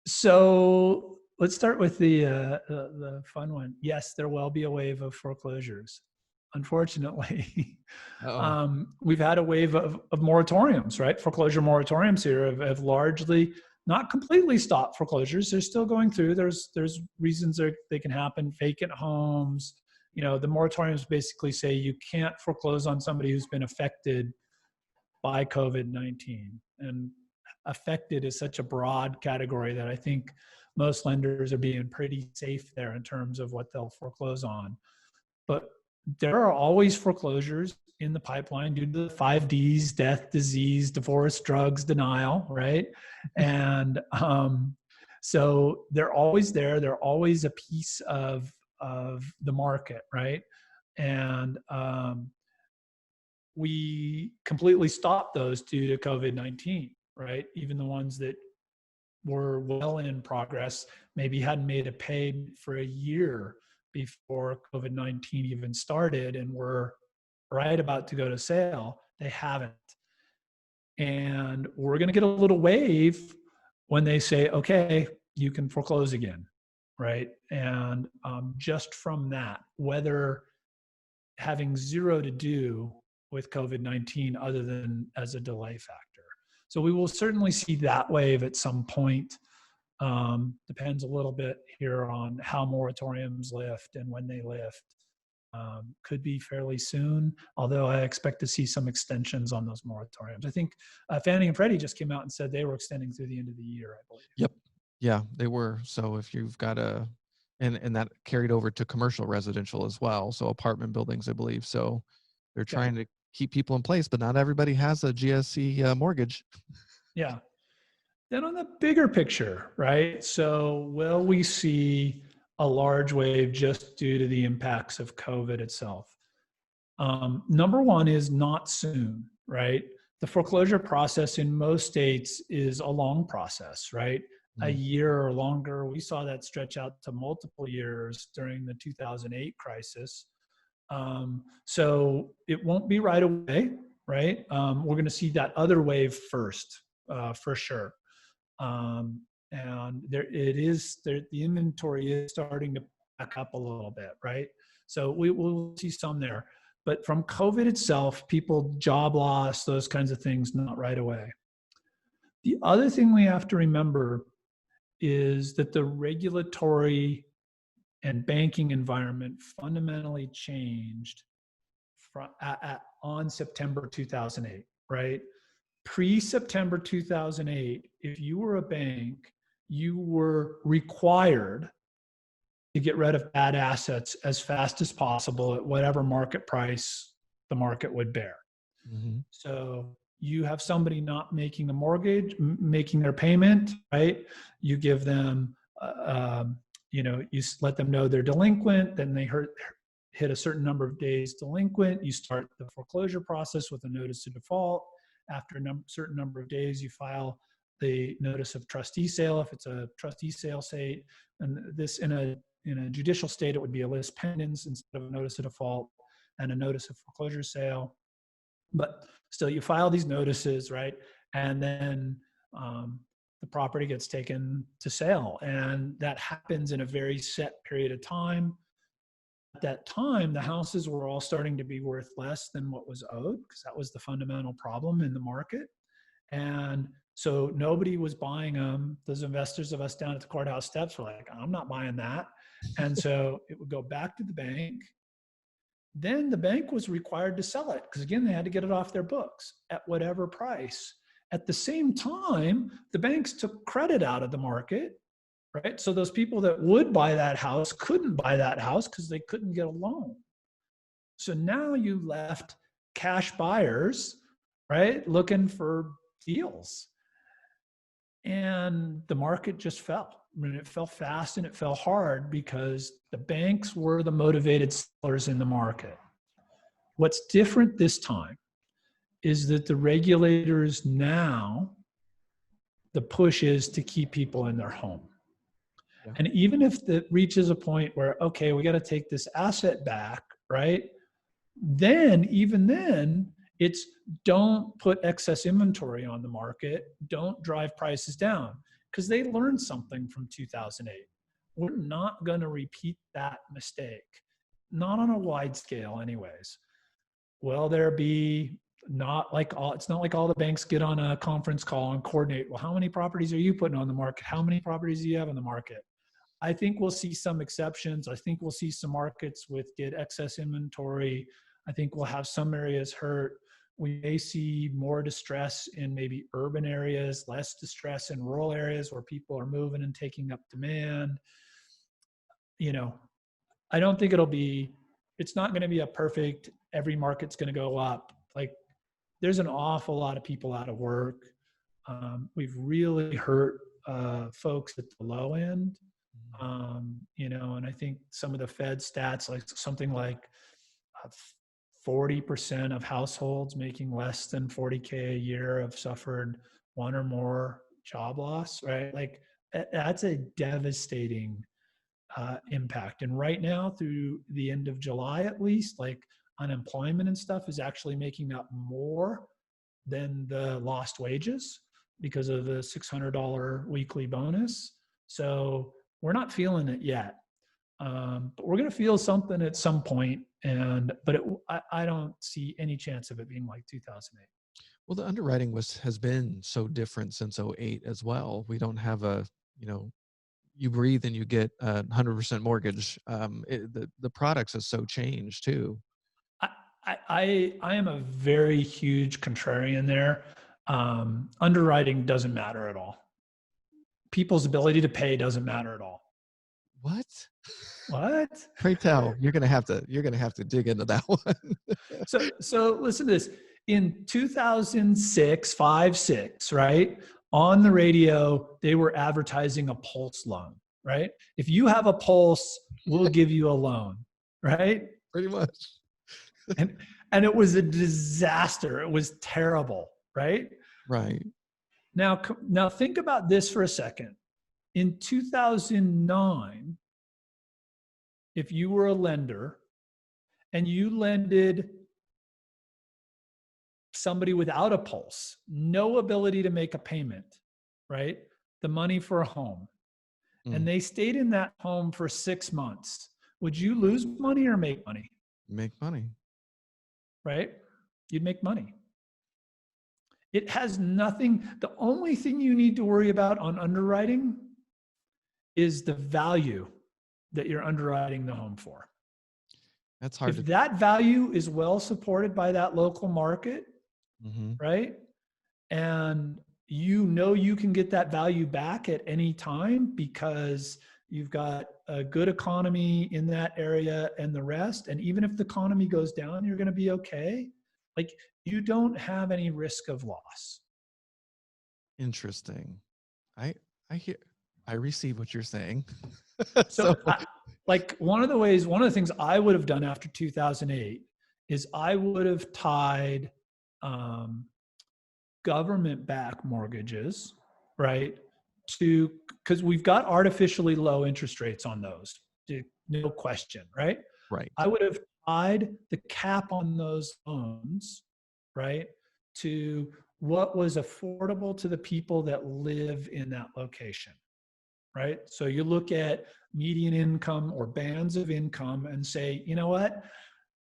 Speaker 2: So let's start with the fun one. Yes, there will be a wave of foreclosures. unfortunately,
Speaker 1: Uh-oh.
Speaker 2: we've had a wave of moratoriums, right? Foreclosure moratoriums here have largely not completely stopped foreclosures. They're still going through. There's reasons they can happen. Vacant homes. The moratoriums basically say you can't foreclose on somebody who's been affected by COVID-19. And affected is such a broad category that I think most lenders are being pretty safe there in terms of what they'll foreclose on. But there are always foreclosures in the pipeline due to the 5Ds: death, disease, divorce, drugs, denial, right? And so they're always there. They're always a piece of the market, right? And we completely stopped those due to COVID-19, right? Even the ones that were well in progress, maybe hadn't made a pay for a year before COVID-19 even started and were right about to go to sale, they haven't. And we're going to get a little wave when they say, okay, you can foreclose again, right? And just from that, whether having zero to do with COVID-19 other than as a delay factor. So we will certainly see that wave at some point. Depends a little bit here on how moratoriums lift and when they lift. Could be fairly soon, although I expect to see some extensions on those moratoriums. I think Fannie and Freddie just came out and said they were extending through the end of the year, I believe.
Speaker 1: Yep. Yeah, they were. So if you've got and that carried over to commercial residential as well. So apartment buildings, I believe. So they're trying to keep people in place, but not everybody has a GSE mortgage.
Speaker 2: Yeah. Then on the bigger picture, right? So will we see a large wave just due to the impacts of COVID itself? Number one is not soon, right? The foreclosure process in most states is a long process, right? A year or longer. We saw that stretch out to multiple years during the 2008 crisis. So it won't be right away, right? We're going to see that other wave first, for sure. And the inventory is starting to back up a little bit, right? So we'll see some there. But from COVID itself, people, job loss, those kinds of things, not right away. The other thing we have to remember is that the regulatory and banking environment fundamentally changed on September 2008, right? Pre-September 2008, if you were a bank, you were required to get rid of bad assets as fast as possible at whatever market price the market would bear. Mm-hmm. So you have somebody not making a mortgage, making their payment, right? You give them, you let them know they're delinquent, then they hit a certain number of days delinquent. You start the foreclosure process with a notice of default. After a certain number of days, you file the notice of trustee sale if it's a trustee sale state. And this in a judicial state, it would be a lis pendens instead of a notice of default and a notice of foreclosure sale. But still, you file these notices, right? And then the property gets taken to sale. And that happens in a very set period of time. At that time, the houses were all starting to be worth less than what was owed, because that was the fundamental problem in the market. And so nobody was buying them. Those investors of us down at the courthouse steps were like, I'm not buying that. And so it would go back to the bank. Then the bank was required to sell it, because again, they had to get it off their books at whatever price. At the same time, the banks took credit out of the market, right? So those people that would buy that house couldn't buy that house because they couldn't get a loan. So now you left cash buyers, right, looking for deals. And the market just fell. I mean, it fell fast and it fell hard because the banks were the motivated sellers in the market. What's different this time is that the regulators now, the push is to keep people in their home. Yeah. And even if it reaches a point where, okay, we got to take this asset back, right? Even then, it's don't put excess inventory on the market, don't drive prices down, because they learned something from 2008. We're not going to repeat that mistake. not on a wide scale anyways. Will there be it's not like all the banks get on a conference call and coordinate, well, how many properties are you putting on the market? How many properties do you have in the market? I think we'll see some exceptions. I think we'll see some markets get excess inventory. I think we'll have some areas hurt. We may see more distress in maybe urban areas, less distress in rural areas where people are moving and taking up demand. I don't think it's not going to be a perfect, every market's going to go up. Like, there's an awful lot of people out of work. We've really hurt folks at the low end. And I think some of the Fed stats, like something like 40% of households making less than 40K a year have suffered one or more job loss, right? Like, that's a devastating impact. And right now, through the end of July at least, like, unemployment and stuff is actually making up more than the lost wages because of the $600 weekly bonus. So we're not feeling it yet, but we're going to feel something at some point. I don't see any chance of it being like 2008.
Speaker 1: Well, the underwriting has been so different since 2008 as well. We don't have you breathe and you get a 100% mortgage. The products have so changed too.
Speaker 2: I am a very huge contrarian there. Underwriting doesn't matter at all. People's ability to pay doesn't matter at all.
Speaker 1: What?
Speaker 2: Pray
Speaker 1: tell. You're gonna have to dig into that one.
Speaker 2: So listen to this. In 2006, 5-6, right? On the radio, they were advertising a pulse loan, right? If you have a pulse, we'll give you a loan, right?
Speaker 1: Pretty much.
Speaker 2: And it was a disaster. It was terrible, right?
Speaker 1: Right.
Speaker 2: Now think about this for a second. In 2009, if you were a lender and you lended somebody without a pulse, no ability to make a payment, right? The money for a home, and they stayed in that home for 6 months, would you lose money or make money?
Speaker 1: Make money.
Speaker 2: Right? You'd make money. It has nothing. The only thing you need to worry about on underwriting is the value that you're underwriting the home for.
Speaker 1: That's hard.
Speaker 2: If that value is well supported by that local market, right? And you can get that value back at any time because you've got a good economy in that area and the rest. And even if the economy goes down, you're going to be okay. Like, you don't have any risk of loss.
Speaker 1: Interesting. I receive what you're saying.
Speaker 2: So one of the things I would have done after 2008 is I would have tied government-backed mortgages, right, because we've got artificially low interest rates on those, no question, right?
Speaker 1: Right.
Speaker 2: I would have tied the cap on those loans, right, to what was affordable to the people that live in that location, right? So you look at median income or bands of income and say, you know what?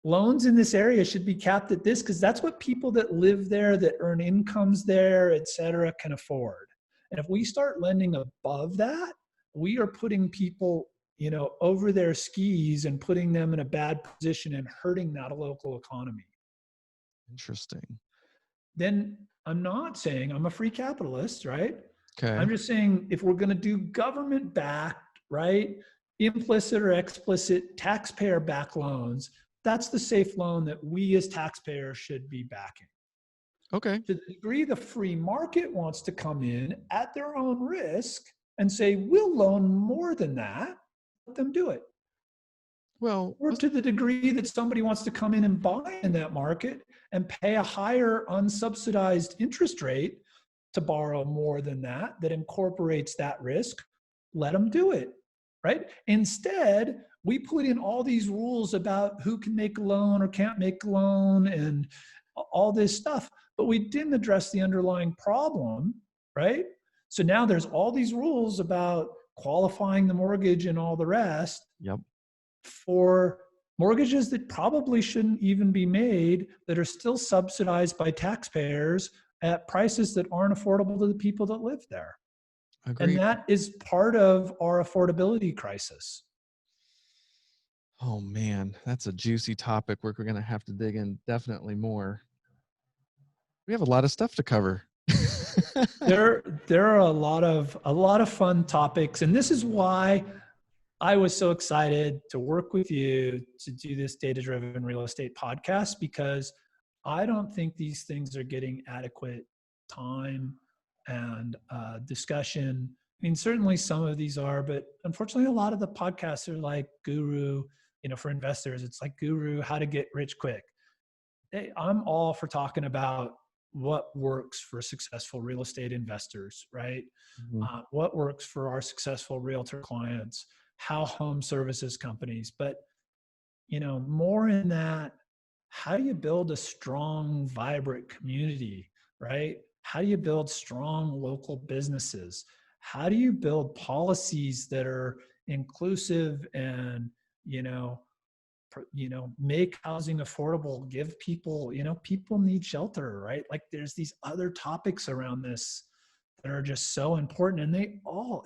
Speaker 2: Loans in this area should be capped at this because that's what people that live there, that earn incomes there, et cetera, can afford. And if we start lending above that, we are putting people, over their skis and putting them in a bad position and hurting that local economy.
Speaker 1: Interesting.
Speaker 2: Then I'm not saying I'm a free capitalist, right?
Speaker 1: Okay.
Speaker 2: I'm just saying if we're going to do government-backed, right, implicit or explicit taxpayer-backed loans, that's the safe loan that we as taxpayers should be backing.
Speaker 1: Okay.
Speaker 2: To the degree the free market wants to come in at their own risk and say, we'll loan more than that, let them do it.
Speaker 1: Well,
Speaker 2: or to the degree that somebody wants to come in and buy in that market and pay a higher unsubsidized interest rate to borrow more than that incorporates that risk, let them do it, right? Instead, we put in all these rules about who can make a loan or can't make a loan and all this stuff, but we didn't address the underlying problem, right? So now there's all these rules about qualifying the mortgage and all the rest.
Speaker 1: Yep.
Speaker 2: For mortgages that probably shouldn't even be made, that are still subsidized by taxpayers at prices that aren't affordable to the people that live there. And
Speaker 1: Agreed.
Speaker 2: that is part of our affordability crisis.
Speaker 1: Oh man, that's a juicy topic. We're going to have to dig in definitely more. We have a lot of stuff to cover.
Speaker 2: There are a lot of fun topics, and this is why I was so excited to work with you to do this data-driven real estate podcast, because I don't think these things are getting adequate time and discussion. I mean, certainly some of these are, but unfortunately, a lot of the podcasts are like Guru. For investors, it's like Guru, how to get rich quick. Hey, I'm all for talking about what works for successful real estate investors, right?
Speaker 1: Mhm.
Speaker 2: What works for our successful realtor clients, how home services companies, but more in that, how do you build a strong, vibrant community, right? How do you build strong local businesses? How do you build policies that are inclusive and, make housing affordable, give people, people need shelter, right? Like there's these other topics around this that are just so important, and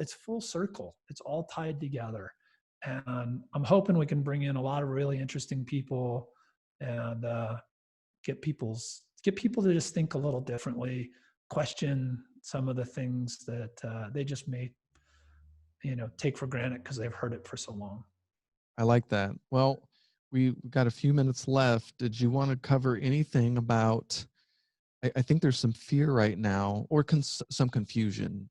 Speaker 2: it's full circle. It's all tied together. And I'm hoping we can bring in a lot of really interesting people and get people to just think a little differently, question some of the things that they just may, take for granted because they've heard it for so long.
Speaker 1: I like that. Well, we've got a few minutes left. Did you want to cover anything about, I think there's some fear right now, or some confusion.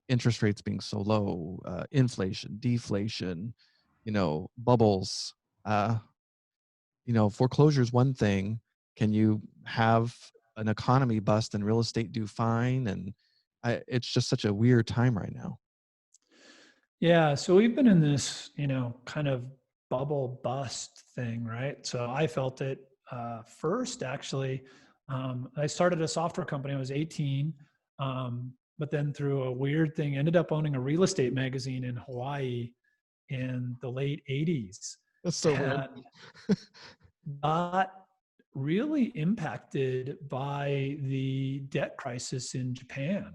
Speaker 1: Interest rates being so low, inflation, deflation, bubbles. Foreclosure is one thing. Can you have an economy bust and real estate do fine? And it's just such a weird time right now.
Speaker 2: Yeah, so we've been in this, kind of bubble bust thing, right? So I felt it first, actually. I started a software company. I was 18, but then through a weird thing, ended up owning a real estate magazine in Hawaii in the late 80s.
Speaker 1: That's so
Speaker 2: And
Speaker 1: random.
Speaker 2: got really impacted by the debt crisis in Japan.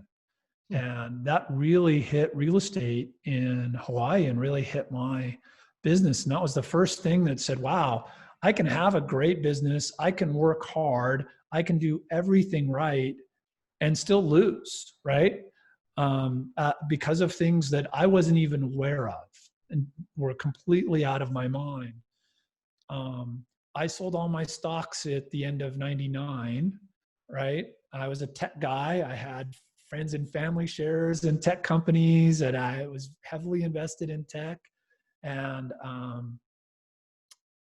Speaker 2: And that really hit real estate in Hawaii and really hit my business. And that was the first thing that said, wow, I can have a great business. I can work hard. I can do everything right and still lose, right? Because of things that I wasn't even aware of and were completely out of my mind. I sold all my stocks at the end of 99, right? I was a tech guy. I had friends and family shares in tech companies, and I was heavily invested in tech. And,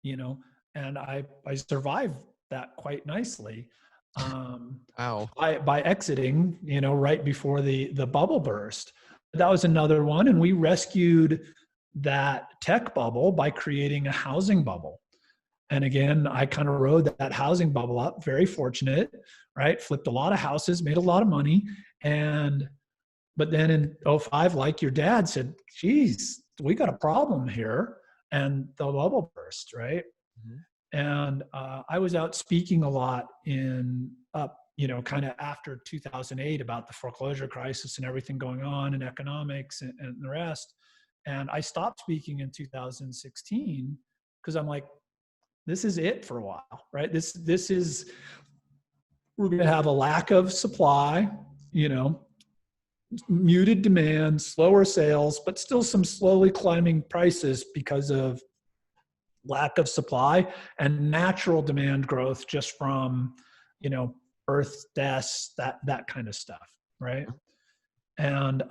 Speaker 2: and I survived that quite nicely
Speaker 1: Wow.
Speaker 2: by exiting, right before the bubble burst. That was another one. And we rescued that tech bubble by creating a housing bubble. And again, I kind of rode that housing bubble up, very fortunate, right? Flipped a lot of houses, made a lot of money. But then in 05, like your dad said, geez, we got a problem here. And the bubble burst, right?
Speaker 1: Mhm.
Speaker 2: And I was out speaking a lot kind of after 2008 about the foreclosure crisis and everything going on in economics and the rest. And I stopped speaking in 2016 because I'm like, this is it for a while, right? This is, we're going to have a lack of supply, muted demand, slower sales, but still some slowly climbing prices because of lack of supply and natural demand growth just from, birth, deaths, that kind of stuff, right? And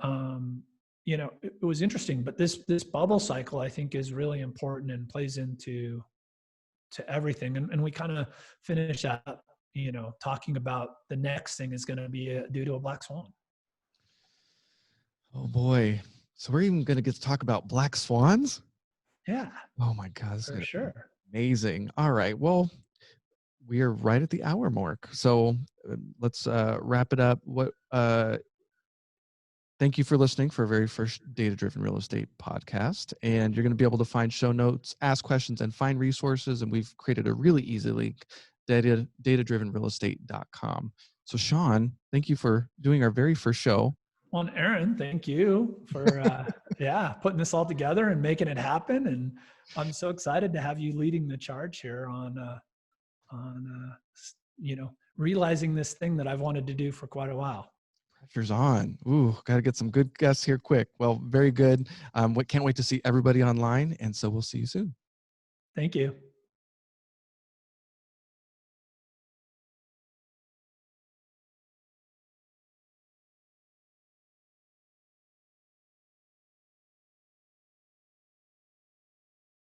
Speaker 2: it was interesting, but this bubble cycle I think is really important and plays into everything. And we kind of finish up, talking about the next thing is going to be due to a black swan.
Speaker 1: Oh boy. So we're even going to get to talk about black swans?
Speaker 2: Yeah,
Speaker 1: Oh my God. This is
Speaker 2: for
Speaker 1: going to be
Speaker 2: sure.
Speaker 1: amazing. All right. Well, we are right at the hour mark. So let's wrap it up. thank you for listening for our very first data-driven real estate podcast. And you're going to be able to find show notes, ask questions, and find resources. And we've created a really easy link, datadrivenrealestate.com. So Sean, thank you for doing our very first show.
Speaker 2: Well, and Aaron, thank you for putting this all together and making it happen. And I'm so excited to have you leading the charge here on realizing this thing that I've wanted to do for quite a while.
Speaker 1: Pressure's on. Ooh, got to get some good guests here quick. Well, very good. Can't wait to see everybody online. And so we'll see you soon.
Speaker 2: Thank you.